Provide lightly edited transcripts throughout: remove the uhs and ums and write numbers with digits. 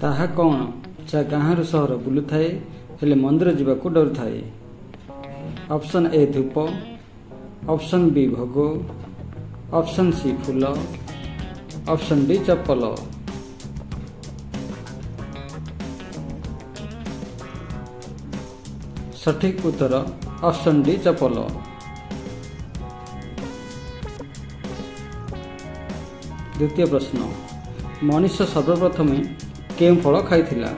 ତାହା କ'ଣ ଯା ଗାଁରୁ ସହର ବୁଲୁଥାଏ ହେଲେ ମନ୍ଦିର ଯିବାକୁ ଡରୁଥାଏ? ଅପସନ୍ ଏ ଧୂପ, ଅପସନ୍ ବି ଭୋଗ, ଅପସନ୍ ସି ଫୁଲ, ଅପସନ୍ ଡି ଚପଲ। ସଠିକ ଉତ୍ତର ଅପସନ୍ ଡି ଚପଲ। ଦ୍ୱିତୀୟ ପ୍ରଶ୍ନ, ମଣିଷ ସର୍ବପ୍ରଥମେ କେଉଁ ଫଳ ଖାଇଥିଲା?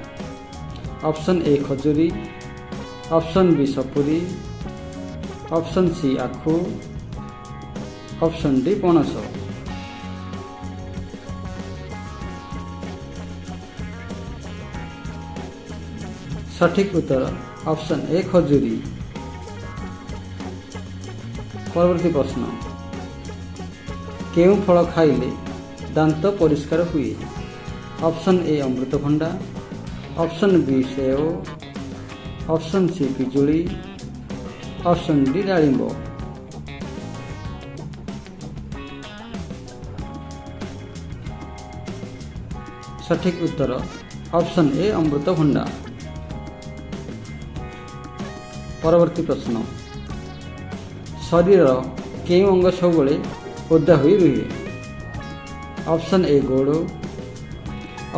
ଅପସନ୍ ଏ ଖଜୁରୀ, ଅପସନ୍ ବି ସପୁରୀ, ଅପସନ୍ ସି ଆଖୁ, ଅପସନ୍ ଡି ପଣସ। ସଠିକ ଉତ୍ତର ଅପସନ୍ ଏ ଖଜୁରୀ। ପରବର୍ତ୍ତୀ ପ୍ରଶ୍ନ, କେଉଁ ଫଳ ଖାଇଲେ ଦାନ୍ତ ପରିଷ୍କାର ହୁଏ? ଅପସନ୍ ଏ ଅମୃତଭଣ୍ଡା, ଅପସନ୍ ବି ସେଓ, ଅପସନ୍ ସି ପିଜୁଳି, ଅପସନ୍ ଡି ଡାଳିମ୍ବ। ସଠିକ ଉତ୍ତର ଅପସନ୍ ଏ ଅମୃତଭଣ୍ଡା। ପରବର୍ତ୍ତୀ ପ୍ରଶ୍ନ, ଶରୀରର କେଉଁ ଅଙ୍ଗ ସବୁବେଳେ ଓଦା ହୋଇ ରୁହେ? ଅପସନ୍ ଏ ଗୋଡ଼,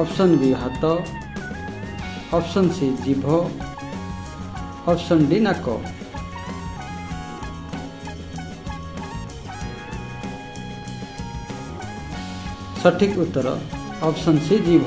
ଅପସନ୍ ବି ହାତ, ଅପସନ୍ ସି ଜିଭ, ଅପସନ୍ ଡି ନାକ। ସଠିକ ଉତ୍ତର ଅପସନ୍ ସି ଜିଭ।